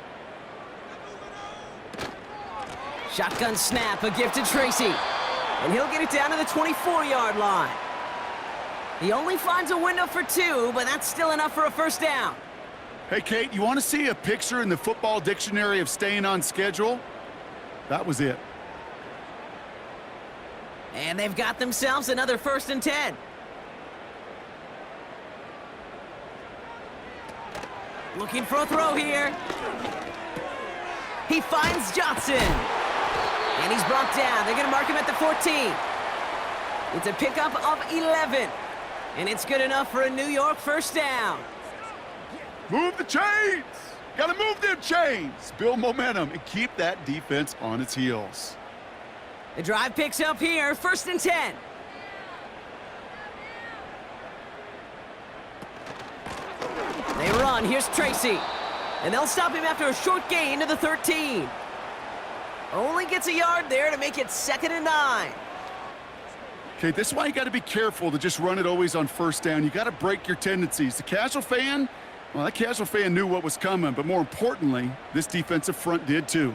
B: Shotgun snap, a gift to Tracy. And he'll get it down to the 24-yard line. He only finds a window for 2, but that's still enough for a first down.
C: Hey, Kate, you want to see a picture in the football dictionary of staying on schedule? That was it.
B: And they've got themselves another 1st and 10. Looking for a throw here. He finds Jaxson. And he's brought down. They're going to mark him at the 14. It's a pickup of 11. And it's good enough for a New York first down.
C: Move the chains! Gotta move them chains! Build momentum and keep that defense on its heels.
B: The drive picks up here, 1st and 10. They run, here's Tracy. And they'll stop him after a short gain to the 13. Only gets a yard there to make it 2nd and 9.
C: Okay, this is why you got to be careful to just run it always on first down. You got to break your tendencies. The casual fan, well, that casual fan knew what was coming, but more importantly, this defensive front did too.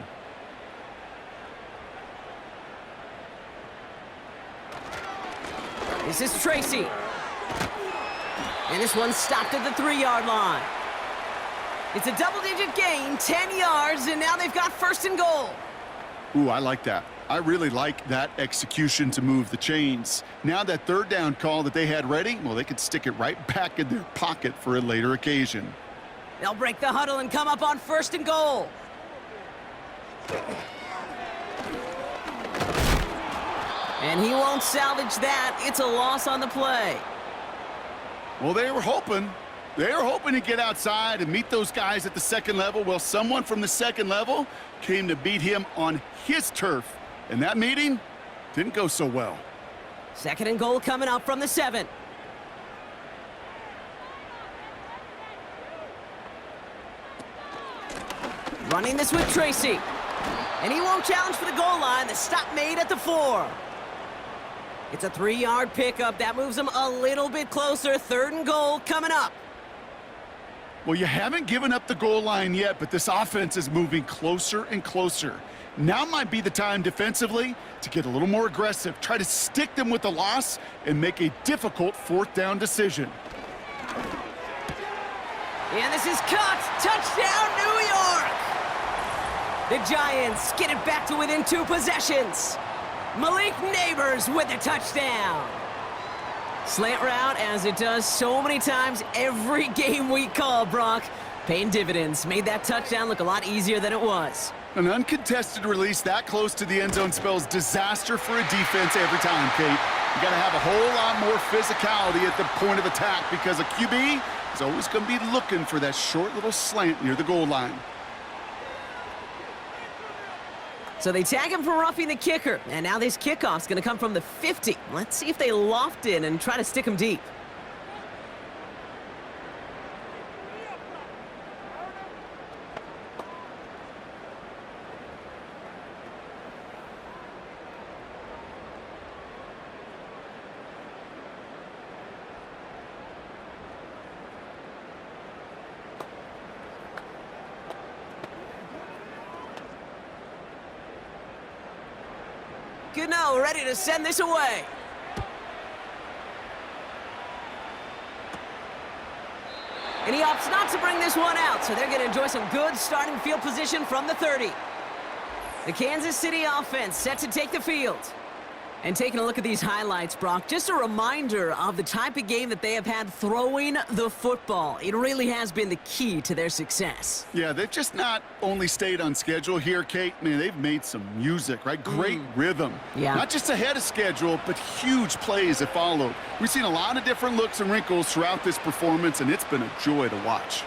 B: This is Tracy. And this one's stopped at the 3-yard line. It's a double-digit gain, 10 yards, and now they've got 1st and goal.
C: Ooh, I like that. I really like that execution to move the chains. Now that 3rd down call that they had ready, well, they could stick it right back in their pocket for a later occasion.
B: They'll break the huddle and come up on 1st and goal. And he won't salvage that. It's a loss on the play.
C: Well, they were hoping to get outside and meet those guys at the 2nd level. Well, someone from the 2nd level came to beat him on his turf. And that meeting didn't go so well.
B: 2nd and goal coming up from the 7. Running this with Tracy. And he won't challenge for the goal line. The stop made at the 4. It's a 3-yard pickup. That moves them a little bit closer. 3rd and goal coming up.
C: Well, you haven't given up the goal line yet, but this offense is moving closer and closer. Now might be the time defensively to get a little more aggressive, try to stick them with the loss, and make a difficult 4th down decision.
B: And this is cut. Touchdown, New York! The Giants get it back to within 2 possessions. Malik Neighbors with a touchdown. Slant route, as it does so many times every game we call, Brock. Paying dividends. Made that touchdown look a lot easier than it was.
C: An uncontested release that close to the end zone spells disaster for a defense every time, Kate. You got to have a whole lot more physicality at the point of attack because a QB is always going to be looking for that short little slant near the goal line.
B: So they tag him for roughing the kicker, and now this kickoff's going to come from the 50. Let's see if they loft in and try to stick him deep. Gano ready to send this away. And he opts not to bring this one out, so they're going to enjoy some good starting field position from the 30. The Kansas City offense set to take the field. And taking a look at these highlights, Brock, just a reminder of the type of game that they have had throwing the football. It really has been the key to their success.
C: Yeah, they've just not only stayed on schedule here, Kate. Man, they've made some music, right? Great rhythm.
B: Yeah.
C: Not just ahead of schedule, but huge plays that followed. We've seen a lot of different looks and wrinkles throughout this performance, and it's been a joy to watch.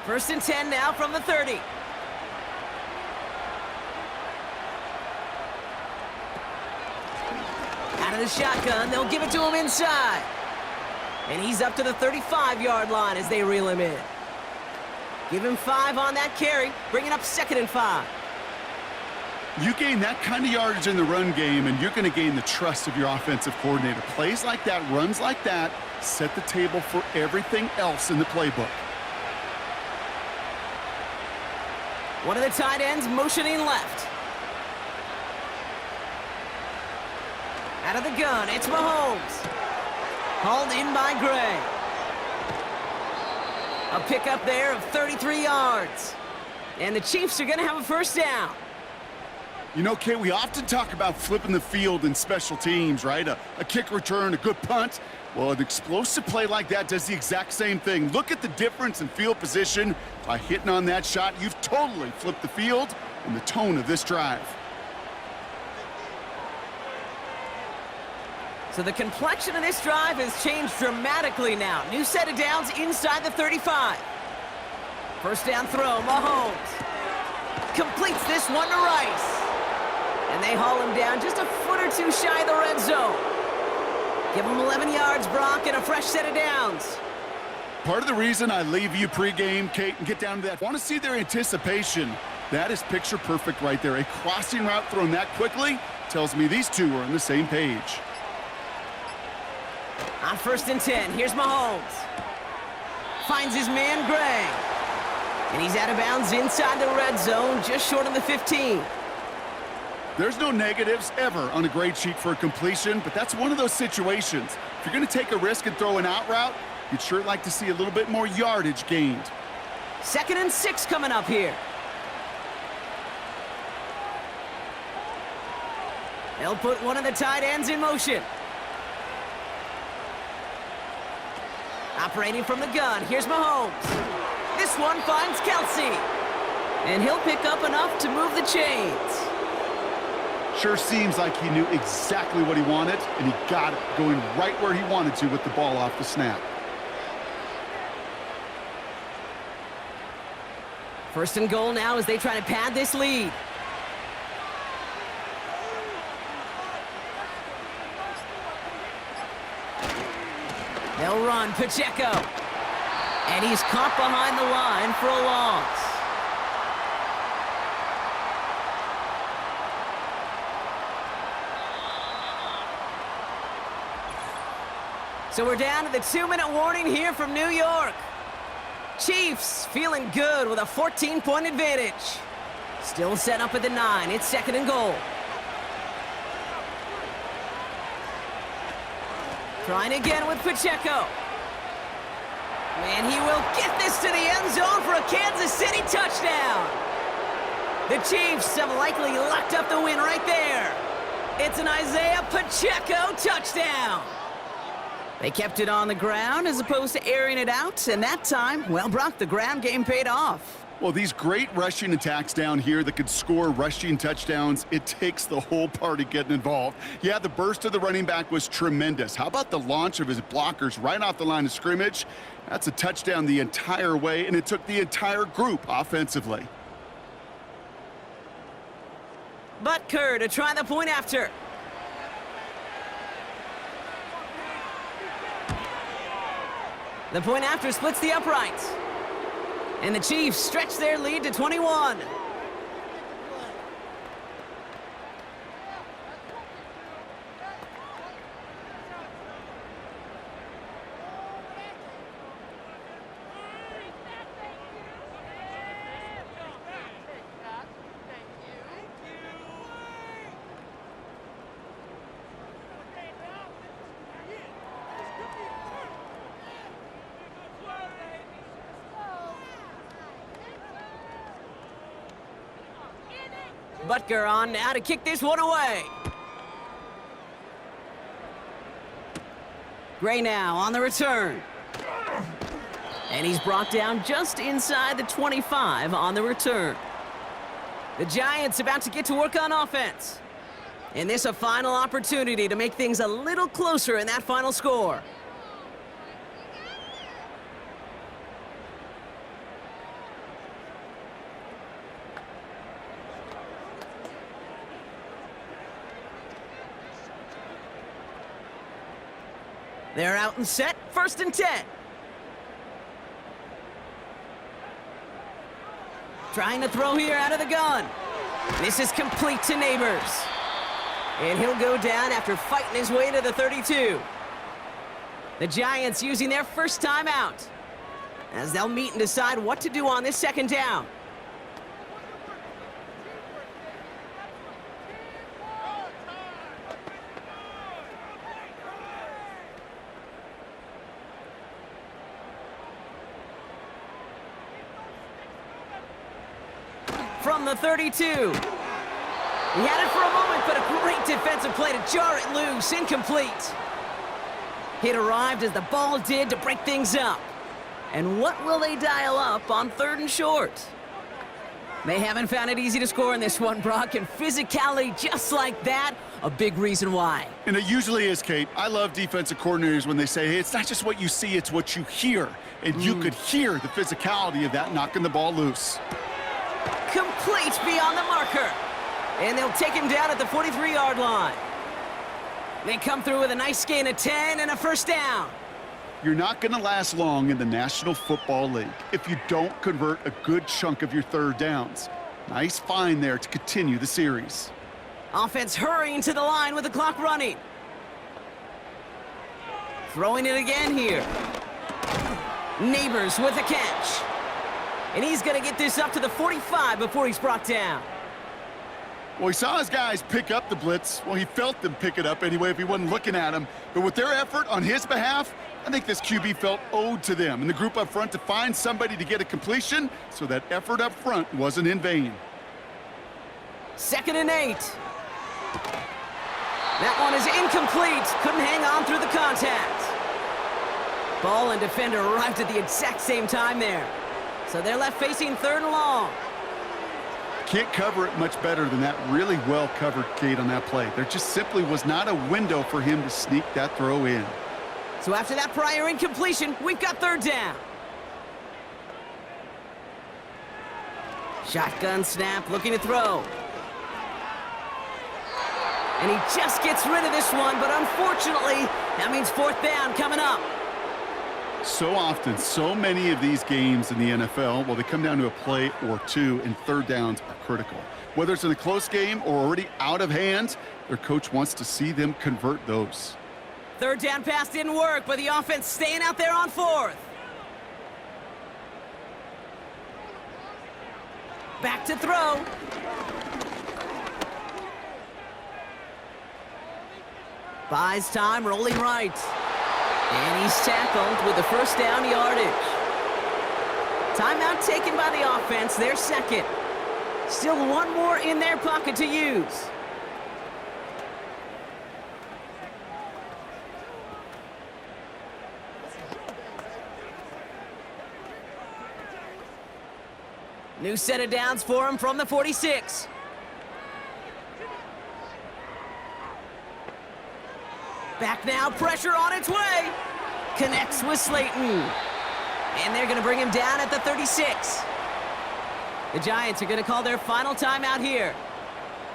B: First and 10 now from the 30. Out of the shotgun, they'll give it to him inside. And he's up to the 35-yard line as they reel him in. Give him 5 on that carry, bringing up 2nd and 5.
C: You gain that kind of yardage in the run game, and you're going to gain the trust of your offensive coordinator. Plays like that, runs like that, set the table for everything else in the playbook.
B: One of the tight ends motioning left. Out of the gun, it's Mahomes. Hauled in by Gray. A pickup there of 33 yards. And the Chiefs are going to have a first down.
C: You know, Kay, we often talk about flipping the field in special teams, right? A kick return, a good punt. Well, an explosive play like that does the exact same thing. Look at the difference in field position. By hitting on that shot, you've totally flipped the field and the tone of this drive.
B: So the complexion of this drive has changed dramatically now. New set of downs inside the 35. First down throw, Mahomes. Completes this one to Rice. And they haul him down just a foot or two shy of the red zone. Give him 11 yards, Brock, and a fresh set of downs.
C: Part of the reason I leave you pregame, Kate, and get down to that, I want to see their anticipation. That is picture perfect right there. A crossing route thrown that quickly tells me these two are on the same page.
B: On 1st and 10, here's Mahomes. Finds his man, Gray. And he's out of bounds inside the red zone, just short of the 15.
C: There's no negatives ever on a grade sheet for a completion, but that's one of those situations. If you're going to take a risk and throw an out route, you'd sure like to see a little bit more yardage gained.
B: 2nd and 6 coming up here. They'll put one of the tight ends in motion. Operating from the gun, here's Mahomes. This one finds Kelsey. And he'll pick up enough to move the chains.
C: Sure seems like he knew exactly what he wanted, and he got it going right where he wanted to with the ball off the snap.
B: First and goal now as they try to pad this lead. They'll run Pacheco. And he's caught behind the line for a loss. So we're down to the 2-minute warning here from New York. Chiefs feeling good with a 14-point advantage. Still set up at the 9. It's 2nd and goal. Trying again with Pacheco. And he will get this to the end zone for a Kansas City touchdown. The Chiefs have likely locked up the win right there. It's an Isaiah Pacheco touchdown. They kept it on the ground as opposed to airing it out, and that time, well, Brock, the ground game paid off.
C: Well, these great rushing attacks down here that could score rushing touchdowns, it takes the whole party getting involved. Yeah, the burst of the running back was tremendous. How about the launch of his blockers right off the line of scrimmage? That's a touchdown the entire way, and it took the entire group offensively.
B: Butker to try the point after. The point after splits the uprights. And the Chiefs stretch their lead to 21. Butker on now to kick this one away. Gray now on the return. And he's brought down just inside the 25 on the return. The Giants about to get to work on offense. And this a final opportunity to make things a little closer in that final score. They're out and set, 1st and 10. Trying to throw here out of the gun. This is complete to Neighbors. And he'll go down after fighting his way to the 32. The Giants using their first timeout, as they'll meet and decide what to do on this 2nd down. From the 32. He had it for a moment, but a great defensive play to jar it loose. Incomplete. It arrived as the ball did to break things up. And what will they dial up on 3rd and short? They haven't found it easy to score in this one, Brock, and physicality just like that, a big reason why.
C: And it usually is, Kate. I love defensive coordinators when they say, hey, it's not just what you see, it's what you hear. And you could hear the physicality of that knocking the ball loose.
B: Complete beyond the marker. And they'll take him down at the 43-yard line. They come through with a nice gain of 10 and a 1st down.
C: You're not going to last long in the National Football League if you don't convert a good chunk of your 3rd downs. Nice find there to continue the series.
B: Offense hurrying to the line with the clock running. Throwing it again here. Neighbors with a catch. And he's going to get this up to the 45 before he's brought down.
C: Well, he saw his guys pick up the blitz. Well, he felt them pick it up anyway if he wasn't looking at him. But with their effort on his behalf, I think this QB felt owed to them and the group up front to find somebody to get a completion, so that effort up front wasn't in vain.
B: 2nd and 8. That one is incomplete. Couldn't hang on through the contact. Ball and defender arrived at the exact same time there. So they're left facing 3rd and long.
C: Can't cover it much better than that really well-covered Kate on that play. There just simply was not a window for him to sneak that throw in.
B: So after that prior incompletion, we've got 3rd down. Shotgun snap, looking to throw. And he just gets rid of this one, but unfortunately, that means 4th down coming up.
C: So often, so many of these games in the NFL, well, they come down to a play or two, and 3rd downs are critical. Whether it's in a close game or already out of hand, their coach wants to see them convert those.
B: 3rd down pass didn't work, but the offense staying out there on 4th. Back to throw. Buys time, rolling right. And he's tackled with the 1st down yardage. Timeout taken by the offense, their 2nd. Still one more in their pocket to use. New set of downs for him from the 46. Back now, pressure on its way. Connects with Slayton. And they're going to bring him down at the 36. The Giants are going to call their final timeout here.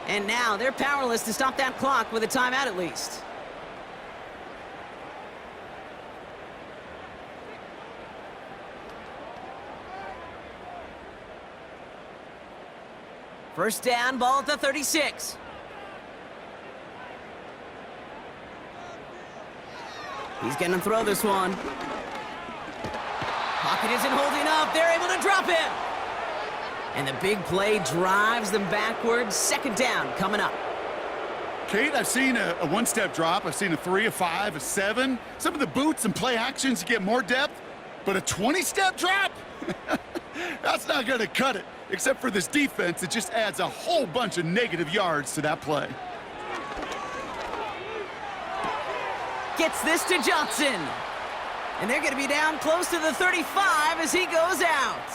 B: And now they're powerless to stop that clock with a timeout at least. First down, ball at the 36. He's going to throw this one. Pocket isn't holding up. They're able to drop him. And the big play drives them backwards. 2nd down coming up.
C: Kate, I've seen a one-step drop. I've seen a 3, a 5, a 7. Some of the boots and play actions you get more depth. But a 20-step drop? That's not going to cut it. Except for this defense, it just adds a whole bunch of negative yards to that play.
B: Gets this to Jaxson. And they're going to be down close to the 35 as he goes out.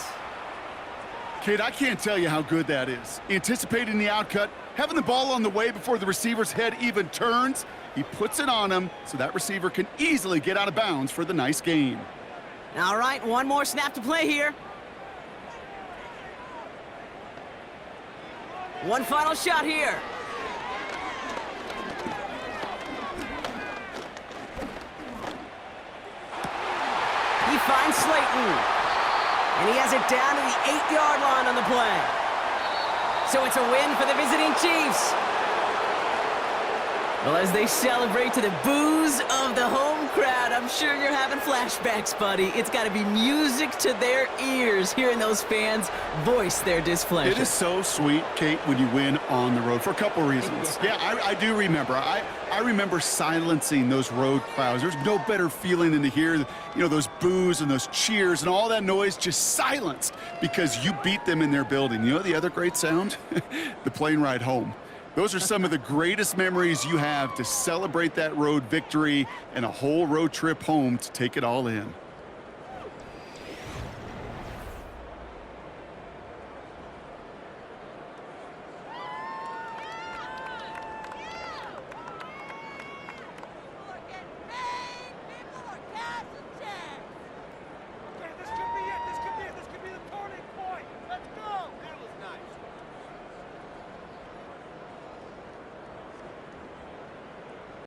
C: Kate, I can't tell you how good that is. Anticipating the outcut, having the ball on the way before the receiver's head even turns. He puts it on him so that receiver can easily get out of bounds for the nice gain.
B: All right, one more snap to play here. One final shot here. finds Slayton. And he has it down to the 8-yard line on the play. So it's a win for the visiting Chiefs. Well, as they celebrate to the boos of the home crowd, I'm sure you're having flashbacks, buddy. It's got to be music to their ears hearing those fans voice their displeasure.
C: It is so sweet, Kate, when you win on the road for a couple reasons. Yeah, I do remember. I remember silencing those road crowds. There's no better feeling than to hear, those boos and those cheers and all that noise just silenced because you beat them in their building. You know the other great sound? The plane ride home. Those are some of the greatest memories you have to celebrate that road victory and a whole road trip home to take it all in.